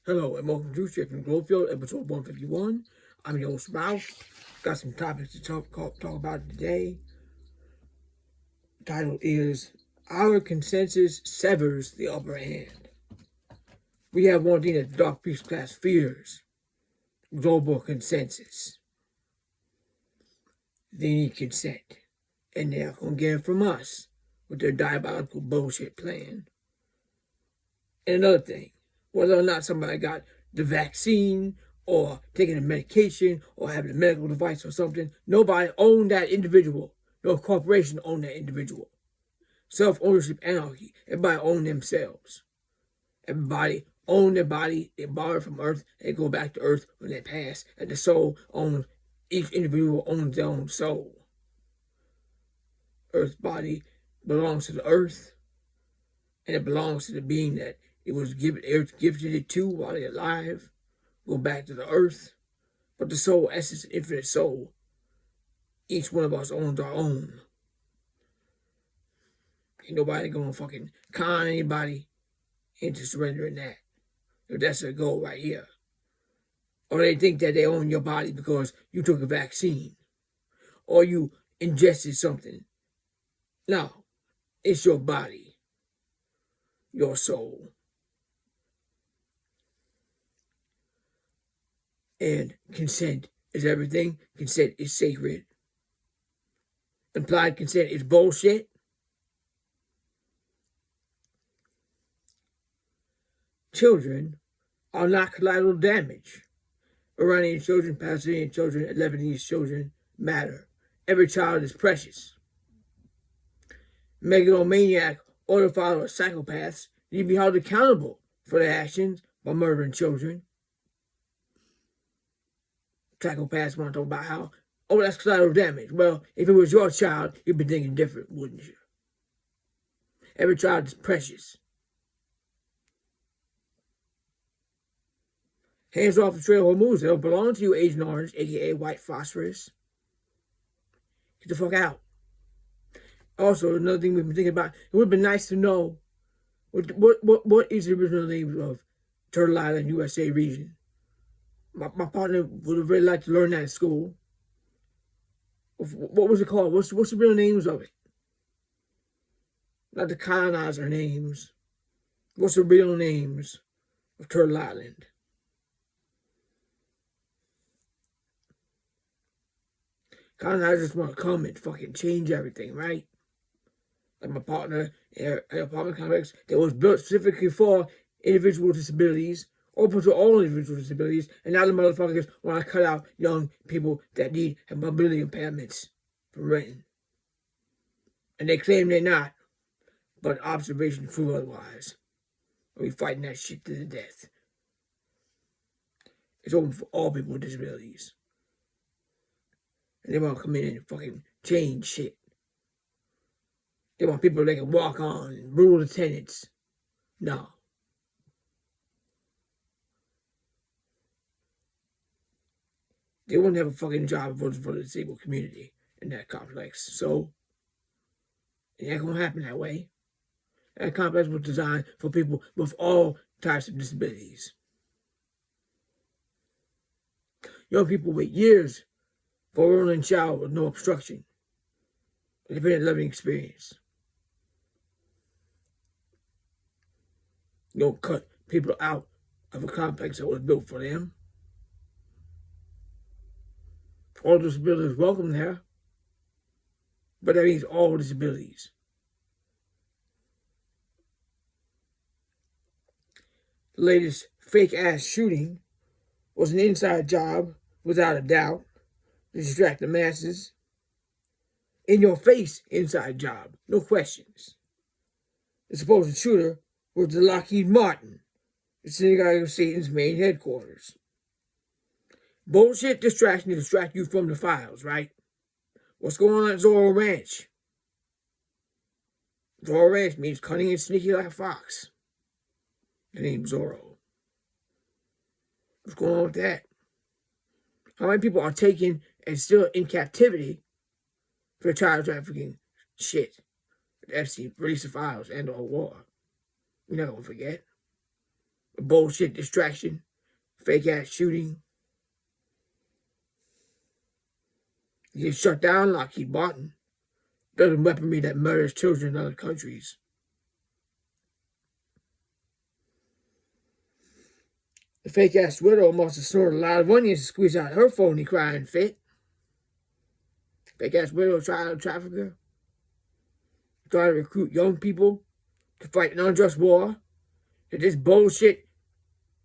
Hello and welcome to Straight from Cloverfield, episode 151. I'm your host, Ralph. Got some topics to talk about today. The title is Our Consensus Severs the Upper Hand. We have one thing that the Dark Beast class fears: global consensus. They need consent, and they're going to get it from us with their diabolical bullshit plan. And another thing, whether or not somebody got the vaccine or taking a medication or having a medical device or something, nobody owned that individual. No corporation owned that individual. Self-ownership anarchy. Everybody owned themselves. Everybody owned their body. They borrow from Earth. They go back to Earth when they pass. And the soul owns, each individual owns their own soul. Earth's body belongs to the Earth. And it belongs to the being that it was gifted it to while they're alive. Go back to the Earth. But the soul, essence, infinite soul, each one of us owns our own. Ain't nobody gonna fucking con anybody into surrendering that. So that's their goal right here. Or they think that they own your body because you took a vaccine or you ingested something. No, it's your body, your soul. And consent is everything. Consent is sacred. Implied consent is bullshit. Children are not collateral damage. Iranian children, Palestinian children, Lebanese children matter. Every child is precious. Megalomaniac, autophiles, or psychopaths need to be held accountable for their actions by murdering children. Psychopaths want to talk about how, oh, that's collateral damage. Well, if it was your child, you'd be thinking different, wouldn't you? Every child is precious. Hands off the trail of moves. They don't belong to you, Agent Orange, a.k.a. White Phosphorus. Get the fuck out. Also, another thing we've been thinking about, it would have been nice to know what is the original name of Turtle Island, USA region. My partner would have really liked to learn that in school. What was it called? What's the real names of it? Not the colonizer names. What's the real names of Turtle Island? Colonizers want to come and fucking change everything, right? Like my partner in an apartment complex that was built specifically for individual disabilities, open to all individual disabilities, and now the motherfuckers want to cut out young people that have mobility impairments from renting. And they claim they're not, but observation proved otherwise. We fighting that shit to the death. It's open for all people with disabilities. And they want to come in and fucking change shit. They want people that can walk on and rule the tenants. No. They wouldn't have a fucking job for the disabled community in that complex. So, it ain't gonna happen that way. That complex was designed for people with all types of disabilities. Young people wait years for a rolling shower with no obstruction. Independent living experience. You don't cut people out of a complex that was built for them. All disabilities welcome there. But that means all disabilities. The latest fake-ass shooting was an inside job, without a doubt, to distract the masses. In your face, inside job, no questions. The supposed shooter was the Lockheed Martin, the synagogue of Satan's main headquarters. Bullshit distraction to distract you from the files, right? What's going on at Zorro Ranch? Zorro Ranch means cunning and sneaky like a fox. The name Zorro. What's going on with that? How many people are taken and still in captivity for child trafficking shit? The Epstein released the files and or war. We're not gonna forget. a bullshit distraction, fake ass shooting. You get shut down, Lockheed Martin. Doesn't weaponry that murders children in other countries. The fake ass widow must have snorted a lot of onions to squeeze out her phony crying fit. Fake ass widow child trafficker. Trying to recruit young people to fight an unjust war that this bullshit,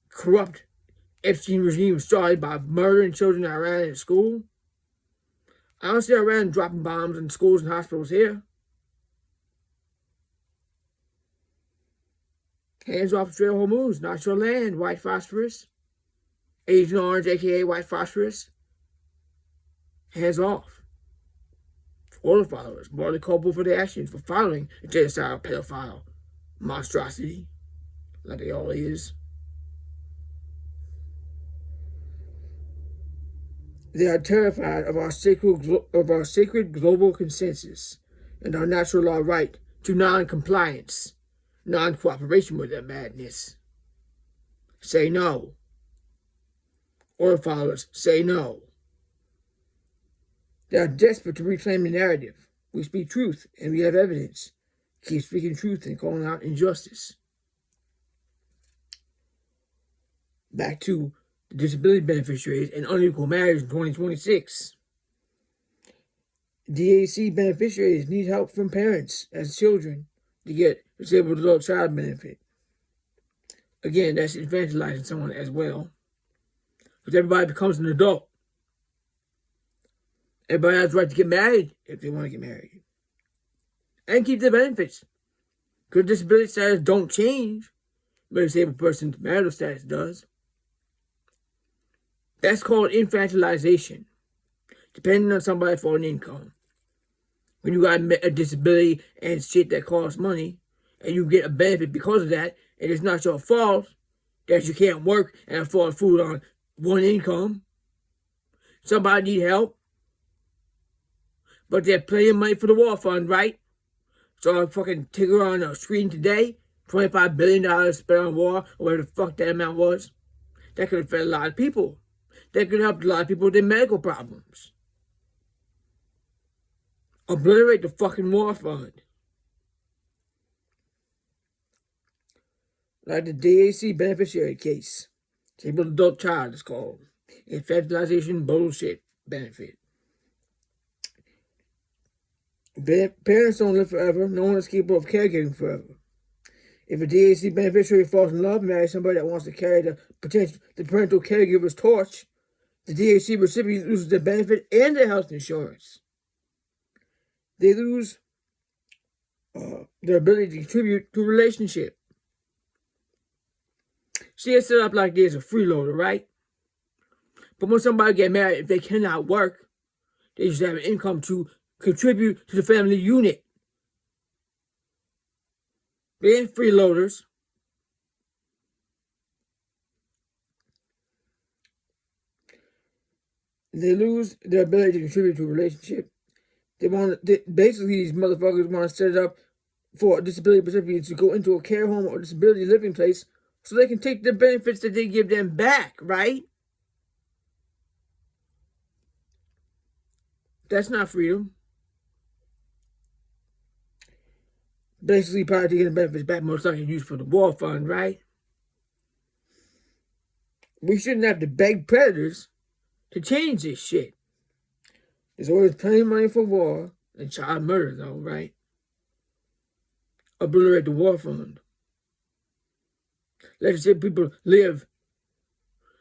corrupt Epstein regime started by murdering children in Iran in school. I don't see Iran dropping bombs in schools and hospitals here. Hands off the Strait of Hormuz, not your land, white phosphorus. Agent Orange, aka white phosphorus. Hands off. Order followers, morally culpable for their actions, for following a genocidal pedophile monstrosity, like they all is. They are terrified of our sacred global consensus and our natural law right to non-compliance, non-cooperation with their madness. Say no. Order followers, say no. They are desperate to reclaim the narrative. We speak truth and we have evidence. Keep speaking truth and calling out injustice. Back to the disability beneficiaries and unequal marriage in 2026. DAC beneficiaries need help from parents as children to get disabled adult child benefit. Again, that's infantilizing someone as well. Because everybody becomes an adult. Everybody has the right to get married if they want to get married. And keep their benefits. Because disability status don't change, but a disabled person's marital status does. That's called infantilization, depending on somebody for an income. When you got a disability and shit that costs money, and you get a benefit because of that, and it's not your fault that you can't work and afford food on one income. Somebody need help, but they're paying money for the war fund, right? So I fucking ticker on a screen today, $25 billion spent on war, or whatever the fuck that amount was. That could have fed a lot of people. That could help a lot of people with their medical problems. Obliterate the fucking war fund. Like the DAC beneficiary case. Disabled adult child is called. Infantilization bullshit benefit. Parents don't live forever. No one is capable of caregiving forever. If a DAC beneficiary falls in love and marries somebody that wants to carry the parental caregiver's torch, the DAC recipient loses their benefit and their health insurance. They lose their ability to contribute to a relationship. See, it's set up like there's a freeloader, right? But when somebody get married, if they cannot work, they should have an income to contribute to the family unit. They ain't freeloaders. They lose their ability to contribute to a relationship. Basically, these motherfuckers want to set it up for disability recipients to go into a care home or disability living place so they can take the benefits that they give them back, right? That's not freedom. Basically, probably taking the benefits back most likely used for the war fund, right? We shouldn't have to beg predators to change this shit. There's always plenty of money for war and child murder, though, right? Obliterate the war fund. Let people live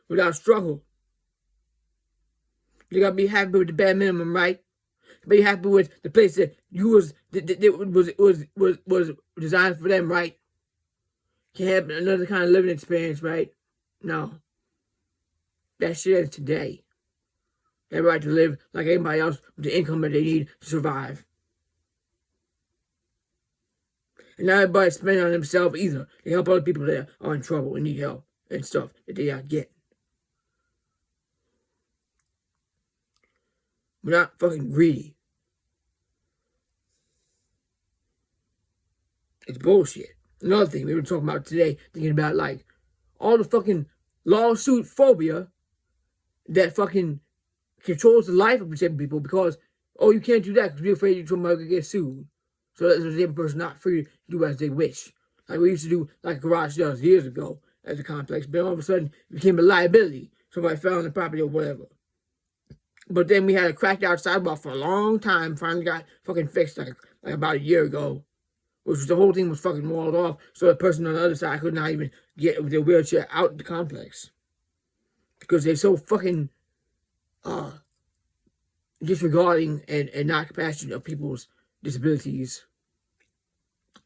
without struggle. You gotta be happy with the bare minimum, right? Be happy with the place that was designed for them, right? Can't have another kind of living experience, right? No. That shit is today. They have a right to live like anybody else with the income that they need to survive. And not everybody's spending on themselves either. They help other people that are in trouble and need help and stuff that they are getting. We're not fucking greedy. It's bullshit. Another thing we were talking about today, thinking about like all the fucking lawsuit phobia that fucking controls the life of disabled people because, oh, you can't do that because we're afraid somebody could get sued. So that the disabled person not free to do as they wish. Like we used to do like garage sales years ago at the complex, but all of a sudden it became a liability. Somebody fell on the property or whatever. But then we had a cracked out sidewalk for a long time, finally got fucking fixed like about a year ago. Which was the whole thing was fucking walled off, so the person on the other side could not even get with their wheelchair out the complex. Because they're so fucking disregarding and not compassionate of people's disabilities.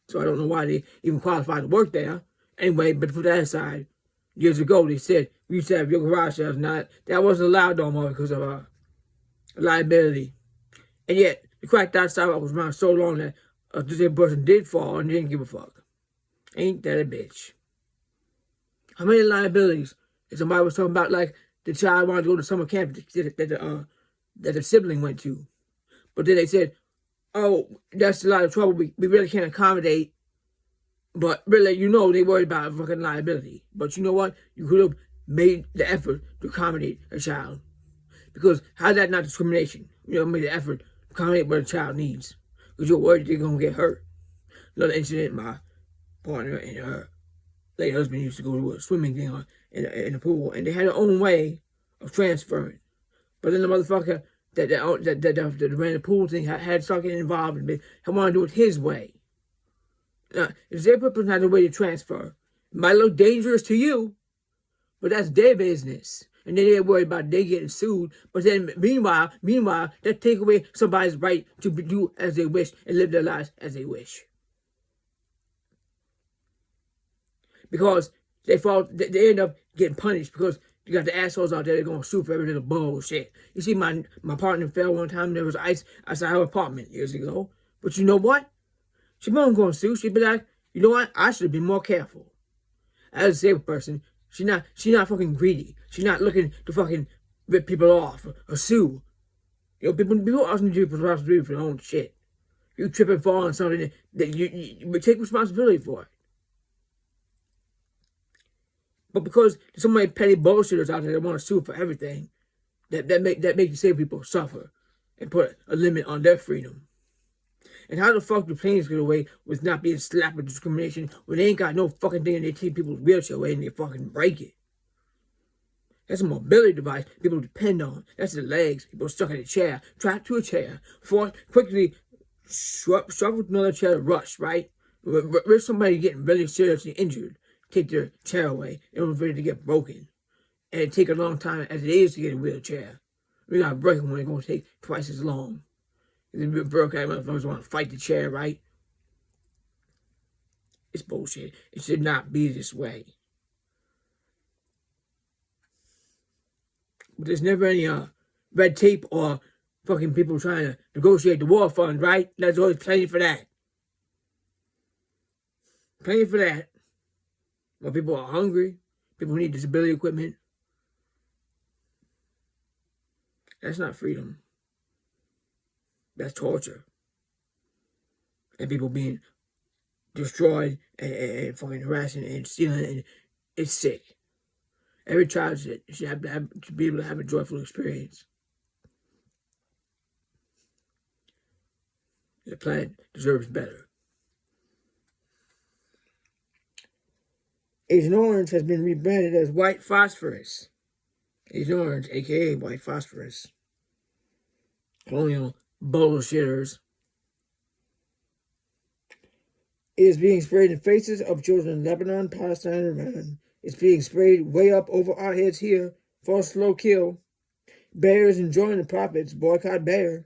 So I don't know why they even qualified to work there. Anyway, but to put that aside, years ago they said we used to have your garage sales. Not that wasn't allowed no more because of liability. And yet the cracked out sidewalk was around so long that a disabled person did fall and didn't give a fuck. Ain't that a bitch? How many liabilities? And somebody was talking about like the child wanted to go to summer camp that the sibling went to. But then they said, oh, that's a lot of trouble. We really can't accommodate. But really, you know, they worried about fucking liability. But you know what? You could have made the effort to accommodate a child. Because how's that not discrimination? You know, made the effort to accommodate what a child needs. Because you're worried they're going to get hurt. Another incident, my partner and her late husband used to go to a swimming thing in the pool, and they had their own way of transferring. But then the motherfucker that ran the pool thing had started getting involved and wanted to do it his way. Now, if their person has a way to transfer, it might look dangerous to you, but that's their business. And then they're worried about they getting sued. But then meanwhile, that take away somebody's right to do as they wish and live their lives as they wish. Because they end up getting punished because you got the assholes out there that are going to sue for every little bullshit. You see, my partner fell one time. There was ice outside her apartment years ago. But you know what? She wasn't going to sue. She'd be like, you know what? I should have been more careful. As a disabled person, she's not fucking greedy. She's not looking to fucking rip people off or sue. You know, people also need to be responsibility for their own shit. You trip and fall on something that you take responsibility for it. But because there's so many petty bullshitters out there that want to sue for everything, that make disabled people suffer and put a limit on their freedom. And how the fuck do planes get away with not being slapped with discrimination when they ain't got no fucking thing and they take people's wheelchair away and they fucking break it? That's a mobility device people depend on. That's the legs. People stuck in a chair, trapped to a chair, quickly struggle with another chair to rush, right? With somebody getting really seriously injured, take their chair away in order for it to get broken. And it take a long time as it is to get a wheelchair. We got to break them when it's going to take twice as long. If it broke out, motherfuckers want to fight the chair, right? It's bullshit. It should not be this way. But there's never any red tape or fucking people trying to negotiate the war fund, right? There's always plenty for that. Plenty for that. When people are hungry, people need disability equipment. That's not freedom. That's torture. And people being destroyed and fucking harassing and stealing. And it's sick. Every child should be able to have a joyful experience. The planet deserves better. Agent Orange has been rebranded as white phosphorus. Agent Orange, a.k.a. white phosphorus. Colonial bullshitters. It is being sprayed in faces of children in Lebanon, Palestine, and Iran. It's being sprayed way up over our heads here for a slow kill. Bayer is enjoying the profits. Boycott Bayer.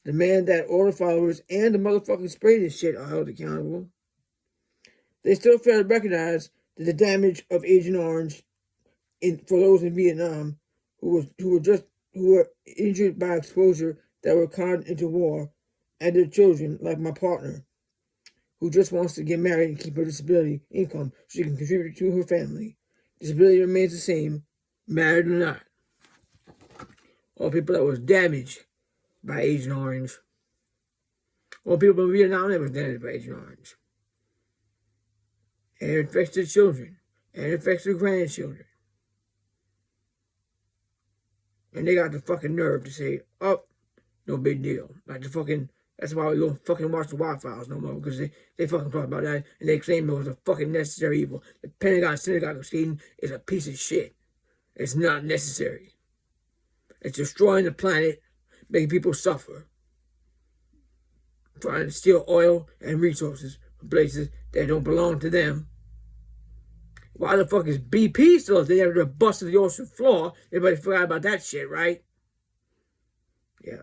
Demand that order followers and the motherfucking spray this shit are held accountable. They still fail to recognize that the damage of Agent Orange for those in Vietnam who were injured by exposure that were caught into war, and their children, like my partner, who just wants to get married and keep her disability income so she can contribute to her family. Disability remains the same, married or not. All people that was damaged by Agent Orange. All people in Vietnam that was damaged by Agent Orange. And it affects their children. And it affects their grandchildren. And they got the fucking nerve to say, oh, no big deal. Like the fucking, that's why we don't fucking watch the Wi-Files no more, because they fucking talk about that and they claim it was a fucking necessary evil. The Pentagon synagogue of Satan is a piece of shit. It's not necessary. It's destroying the planet, making people suffer, trying to steal oil and resources from places that don't belong to them. Why the fuck is BP still there? They never busted the ocean floor. Everybody forgot about that shit, right? Yeah.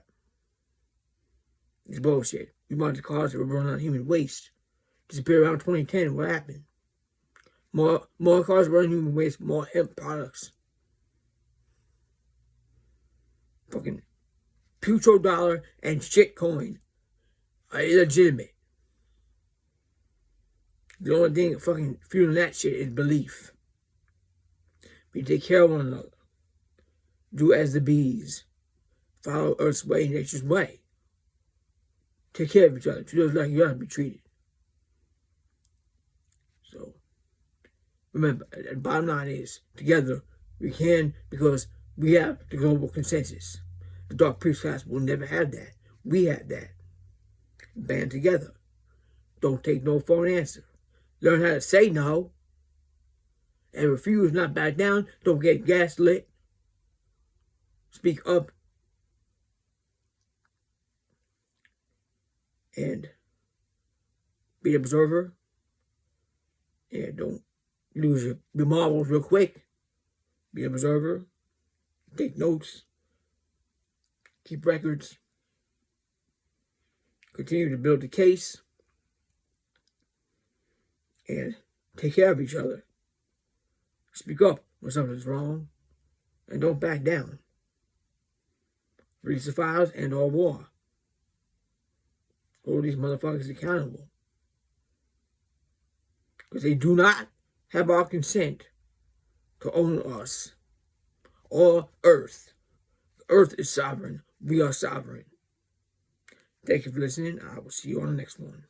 It's bullshit. We wanted the cars that were running on human waste. Disappeared around 2010. What happened? More cars running human waste, more hemp products. Fucking petrodollar and shitcoin are illegitimate. The only thing fucking fueling that shit is belief. We take care of one another. Do as the bees. Follow Earth's way, nature's way. Take care of each other. Treat us like you ought to be treated. So, remember, the bottom line is, together, we can, because we have the global consensus. The dark priest class will never have that. We have that. Band together. Don't take no for an answer. Learn how to say no. And refuse, not back down. Don't get gaslit. Speak up. And be an observer. And don't lose your marbles real quick. Be an observer. Take notes. Keep records. Continue to build the case. And take care of each other. Speak up when something's wrong. And don't back down. Release the files and or war. Hold these motherfuckers accountable. Because they do not have our consent to own us or Earth. Earth is sovereign. We are sovereign. Thank you for listening. I will see you on the next one.